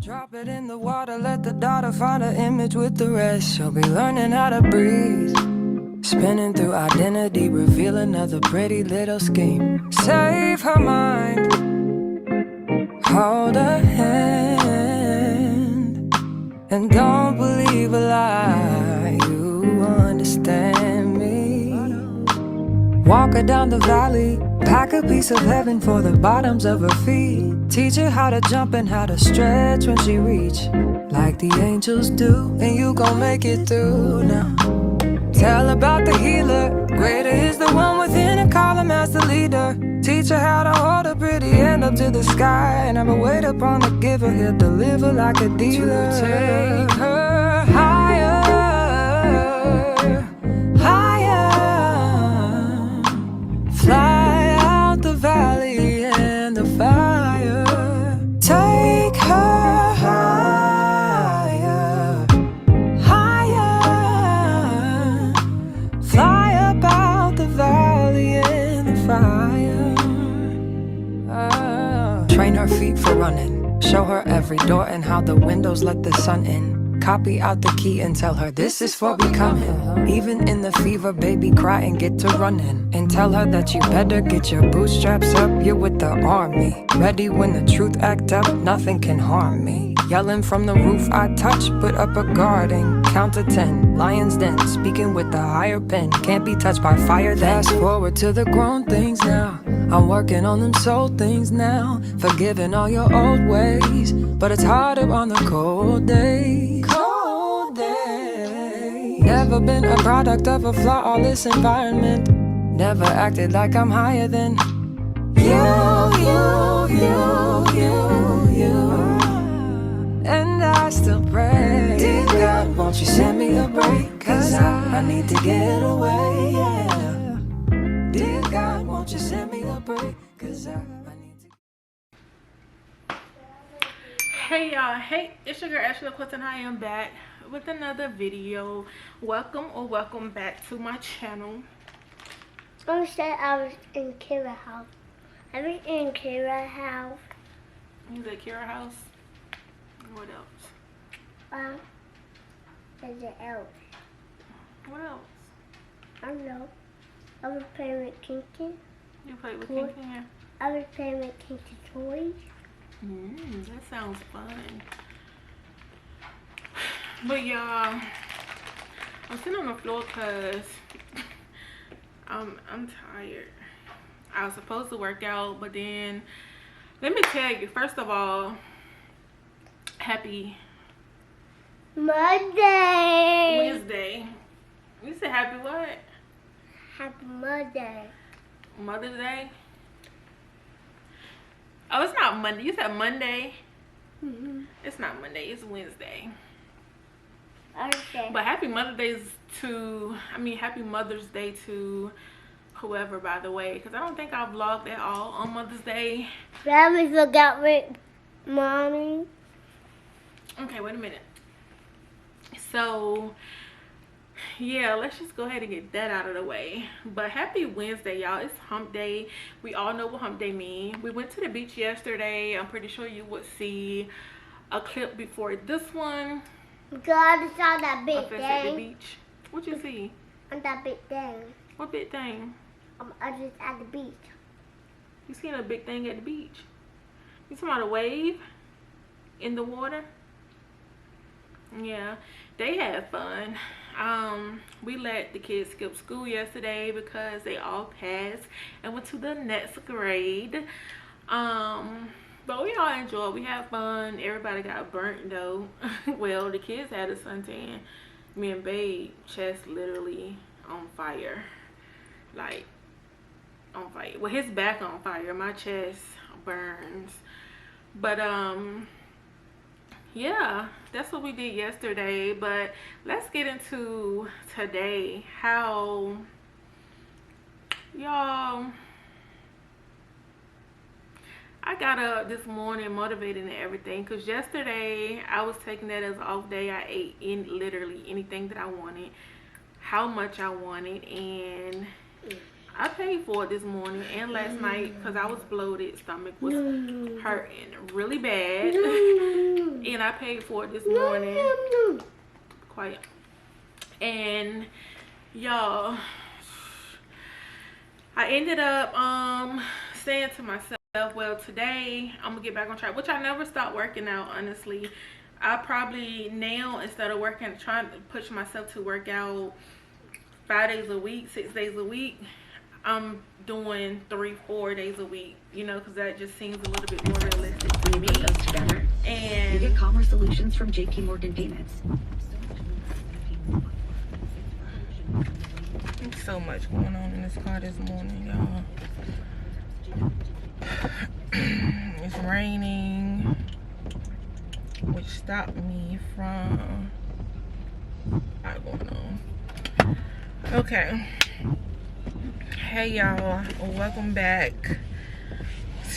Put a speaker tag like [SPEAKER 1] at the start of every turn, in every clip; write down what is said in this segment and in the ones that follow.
[SPEAKER 1] Drop it in the water, let the daughter find an image with the rest. She'll be learning how to breathe, spinning through identity, reveal another pretty little scheme. Save her mind, hold her hand, and don't believe a lie. You understand me. Walk her down the valley, pack a piece of heaven for the bottoms of her feet. Teach her how to jump and how to stretch when she reach, like the angels do, and you gon' make it through now. Tell about the healer, greater is the one within, and call him as the leader. Teach her how to hold a pretty hand up to the sky, and never wait upon the giver, he'll deliver like a dealer. To take her higher, higher, fly out the valley and the fire. Take her higher, higher, fly up out the valley and the fire. Train her feet for running, show her every door and how the windows let the sun in. Copy out the key and tell her this is for becoming. Even in the fever, baby, cry and get to running. And tell her that you better get your bootstraps up, you're with the army. Ready when the truth act up, nothing can harm me. Yelling from the roof I touch, put up a guarding. Count to 10, lion's den, speaking with the higher pen. Can't be touched by fire then. Fast forward to the grown things now, I'm working on them soul things now. Forgiving all your old ways, but it's harder on the cold days. Cold days. Never been a product of a flawless environment. Never acted like I'm higher than you. And I still pray, dear God, won't you send me a break? Cause I need to get away, yeah. Dear God, won't you send me a break? Cause I need to.
[SPEAKER 2] Hey y'all, hey, it's your girl HLWVIP and I am back with another video. Welcome back to my channel.
[SPEAKER 3] I said I was in Kira's house. I was in Kira's house.
[SPEAKER 2] You was at Kira's house? What else?
[SPEAKER 3] There's an elf.
[SPEAKER 2] What else?
[SPEAKER 3] I don't know. I was playing with Kinky.
[SPEAKER 2] You played with Kinky? Yeah.
[SPEAKER 3] I was playing with Kinky toys.
[SPEAKER 2] That sounds fun. But y'all, I'm sitting on the floor because I'm tired. I was supposed to work out, but then let me tell you, first of all, happy
[SPEAKER 3] Monday.
[SPEAKER 2] Wednesday. You said happy what?
[SPEAKER 3] Happy Monday.
[SPEAKER 2] Mother's Day? Oh, it's not Monday. You said Monday? It's not Monday. It's Wednesday.
[SPEAKER 3] Okay.
[SPEAKER 2] But happy Mother's Day happy Mother's Day to whoever, by the way, because I don't think I vlogged at all on Mother's Day.
[SPEAKER 3] Daddy forgot with Mommy.
[SPEAKER 2] Okay, wait a minute. So yeah, let's just go ahead and get that out of the way. But happy Wednesday, y'all. It's hump day. We all know what hump day means. We went to the beach yesterday. I'm pretty sure you would see a clip before this one.
[SPEAKER 3] God, I saw that big
[SPEAKER 2] Up at the
[SPEAKER 3] thing.
[SPEAKER 2] beach. What you see?
[SPEAKER 3] On that big thing.
[SPEAKER 2] What big thing?
[SPEAKER 3] I was at the beach.
[SPEAKER 2] You seen a big thing at the beach? You talking about a wave in the water? Yeah, they had fun. We let the kids skip school yesterday because they all passed and went to the next grade. But we all enjoyed. We had fun. Everybody got burnt though. Well, the kids had a suntan. Me and Babe, chest literally on fire. Like on fire. Well, his back on fire. My chest burns. But yeah, that's what we did yesterday. But let's get into today. How y'all, I got up this morning motivated and everything, because yesterday I was taking that as an off day. I ate literally anything that I wanted, how much I wanted, and I paid for it this morning and last night because I was bloated. Stomach was hurting really bad. And I paid for it this morning. Quiet. And y'all, I ended up saying to myself, well, today I'm gonna get back on track, which I never stopped working out, honestly. I probably now, instead of trying to push myself to work out 5 days a week, 6 days a week, I'm doing 3-4 days a week, you know, because that just seems a little bit more realistic to me. And
[SPEAKER 4] you get commerce solutions from JP Morgan Payments.
[SPEAKER 2] So much going on in this car this morning, y'all. It's raining, which stopped me from going on. Okay. Hey y'all, welcome back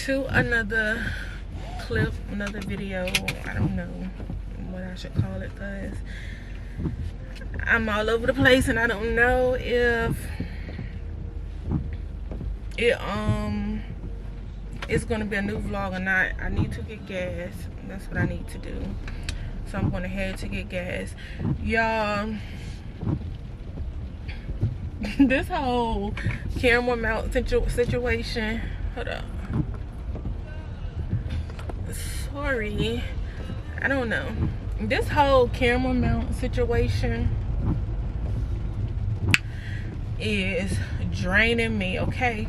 [SPEAKER 2] to another clip, another video. I don't know what I should call it, because I'm all over the place and I don't know if it's gonna be a new vlog or not. I need to get gas. That's what I need to do. So I'm gonna head to get gas. Y'all, this whole camera mount situation, hold up, sorry, I don't know, this whole camera mount situation is draining me, okay?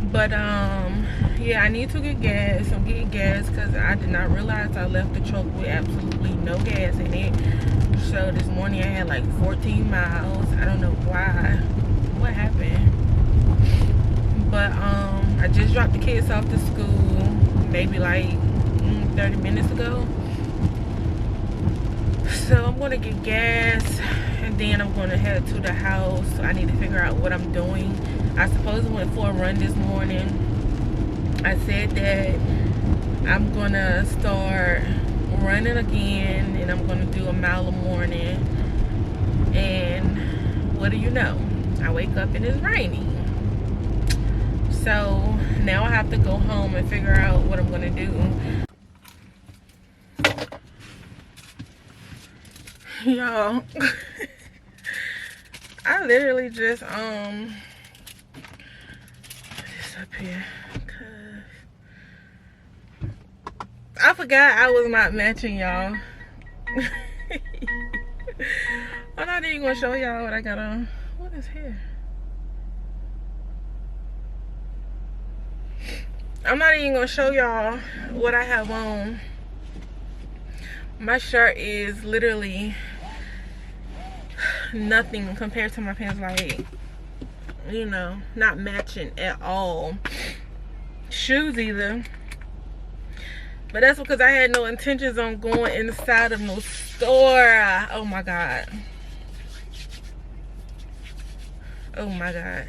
[SPEAKER 2] But yeah, I need to get gas. I'm getting gas because I did not realize I left the truck with absolutely no gas in it. So this morning I had like 14 miles. I don't know why, what happened, but I just dropped the kids off to school maybe like 30 minutes ago. So I'm gonna get gas and then I'm gonna head to the house. I need to figure out what I'm doing. I suppose I went for a run this morning. I said that I'm gonna start running again and I'm gonna do a mile a morning. And what do you know? I wake up and it's raining. So now I have to go home and figure out what I'm gonna do. Y'all, I literally just this up here, cause I forgot I was not matching, y'all. I'm not even gonna show y'all what I got on. What is here? I'm not even gonna show y'all what I have on. My shirt is literally nothing compared to my pants, like, you know, not matching at all. Shoes either, but that's because I had no intentions on going inside of no store. Oh my god, oh my god.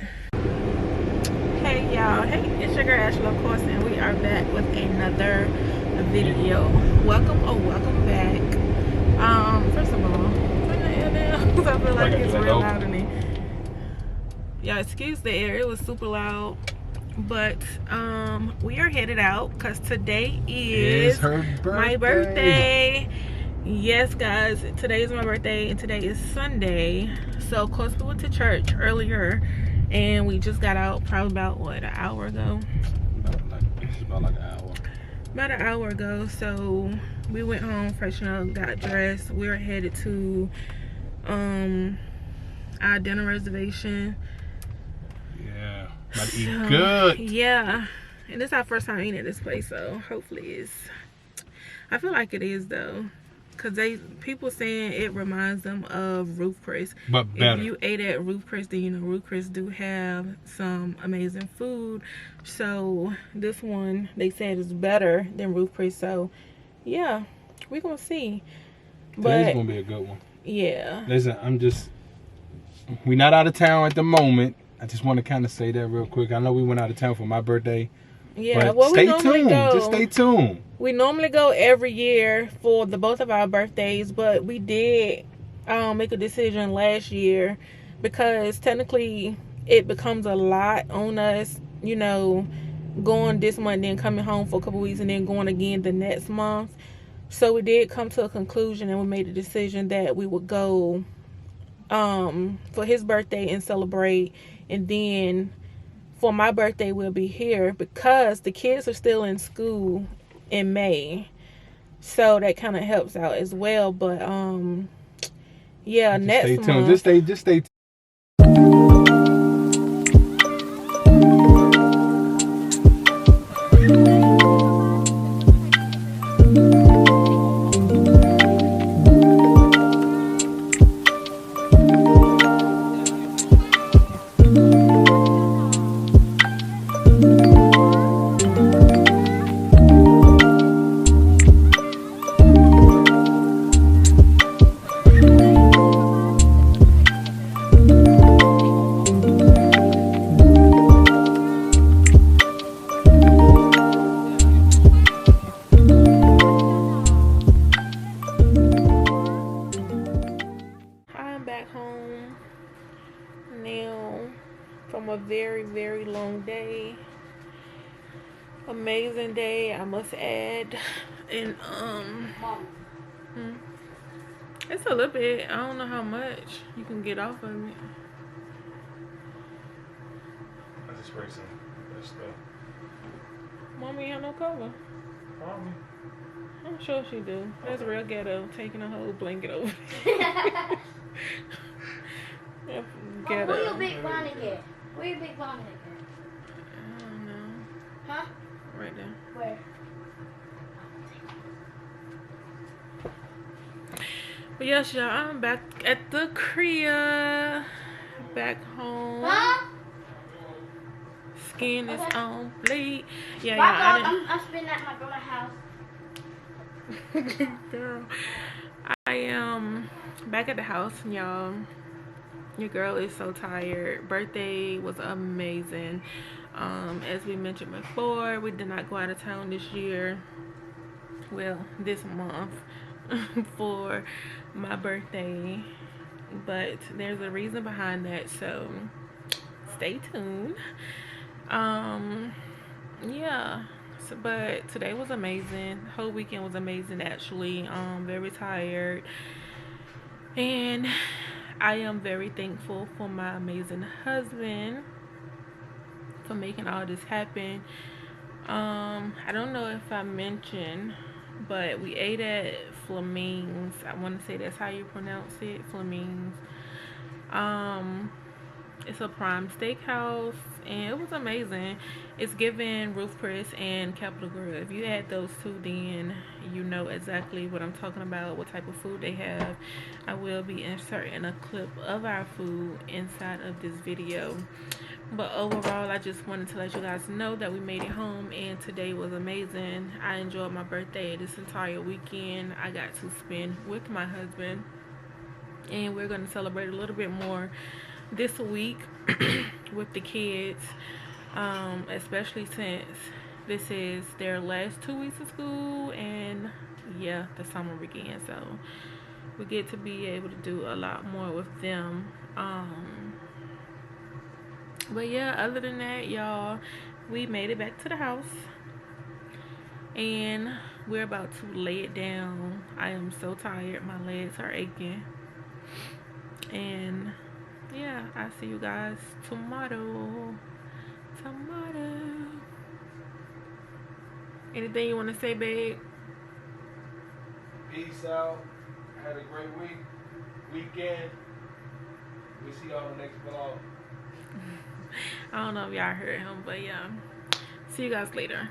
[SPEAKER 2] Hey y'all, hey, it's your girl Ashley, of course, and we are back with another video. Welcome back. First of all, turn the air down because I feel like it's real loud in here. Y'all, excuse the air, it was super loud. But we are headed out because today is my birthday. Yes guys, today is my birthday and today is Sunday. So of course we went to church earlier and we just got out probably about what, an hour ago? About an hour ago. So we went home, freshened up, got dressed. We're headed to our dinner reservation.
[SPEAKER 5] Yeah, about to eat good.
[SPEAKER 2] Yeah, and this is our first time eating at this place, so hopefully it's, I feel like it is though, because people saying it reminds them of Ruth Chris.
[SPEAKER 5] But better.
[SPEAKER 2] If you ate at Ruth Chris, then you know Ruth Chris do have some amazing food. So this one, they said is better than Ruth Chris. So yeah, we're gonna see.
[SPEAKER 5] Today's gonna be a good one.
[SPEAKER 2] Yeah.
[SPEAKER 5] Listen, we're not out of town at the moment. I just want to kind of say that real quick. I know we went out of town for my birthday.
[SPEAKER 2] Yeah,
[SPEAKER 5] but
[SPEAKER 2] well,
[SPEAKER 5] stay tuned. Just stay tuned.
[SPEAKER 2] We normally go every year for both of our birthdays, but we did make a decision last year because technically it becomes a lot on us, you know, going this month, then coming home for a couple weeks, and then going again the next month. So we did come to a conclusion, and we made a decision that we would go for his birthday and celebrate, and then for my birthday we'll be here because the kids are still in school in May. So that kind of helps out as well. But yeah,
[SPEAKER 5] Just
[SPEAKER 2] next
[SPEAKER 5] stay
[SPEAKER 2] month.
[SPEAKER 5] tuned. Just stay tuned.
[SPEAKER 2] From a very, very long day, amazing day, I must add. And it's a little bit, I don't know how much you can get off of it.
[SPEAKER 5] I just spray some stuff.
[SPEAKER 2] Mommy have no cover.
[SPEAKER 5] Mommy.
[SPEAKER 2] I'm sure she do. That's real ghetto, taking a whole blanket over.
[SPEAKER 3] Mom, where your big bonnet at? Where your big bonnet at?
[SPEAKER 2] I don't know.
[SPEAKER 3] Huh?
[SPEAKER 2] Right there.
[SPEAKER 3] Where?
[SPEAKER 2] But yes, y'all, I'm back at the crib. Back home.
[SPEAKER 3] Huh?
[SPEAKER 2] Skin is on bleed. Yeah,
[SPEAKER 3] Why
[SPEAKER 2] yeah.
[SPEAKER 3] I'm spending at my grandma's house.
[SPEAKER 2] Girl, I am back at the house, y'all. Your girl is so tired. Birthday was amazing. As we mentioned before, we did not go out of town this year. Well, this month for my birthday, but there's a reason behind that, so stay tuned. Yeah. So, but today was amazing. The whole weekend was amazing, actually. Very tired, and I am very thankful for my amazing husband for making all this happen. I don't know if I mentioned, but we ate at Fleming's. I want to say that's how you pronounce it, Fleming's. It's a prime steakhouse, and it was amazing. It's given Roof Chris and Capital Grill. If you had those two, then you know exactly what I'm talking about, what type of food they have. I will be inserting a clip of our food inside of this video. But overall, I just wanted to let you guys know that we made it home, and today was amazing. I enjoyed my birthday this entire weekend. I got to spend with my husband, and we're going to celebrate a little bit more this week with the kids, especially since this is their last 2 weeks of school, and yeah, the summer begins, so we get to be able to do a lot more with them. But yeah, other than that, y'all, we made it back to the house, and we're about to lay it down. I am so tired, my legs are aching, and yeah, I'll see you guys tomorrow. Anything you want to say, babe?
[SPEAKER 5] Peace out. Had a great weekend. We see y'all in the next vlog.
[SPEAKER 2] I don't know if y'all heard him, but yeah. See you guys later.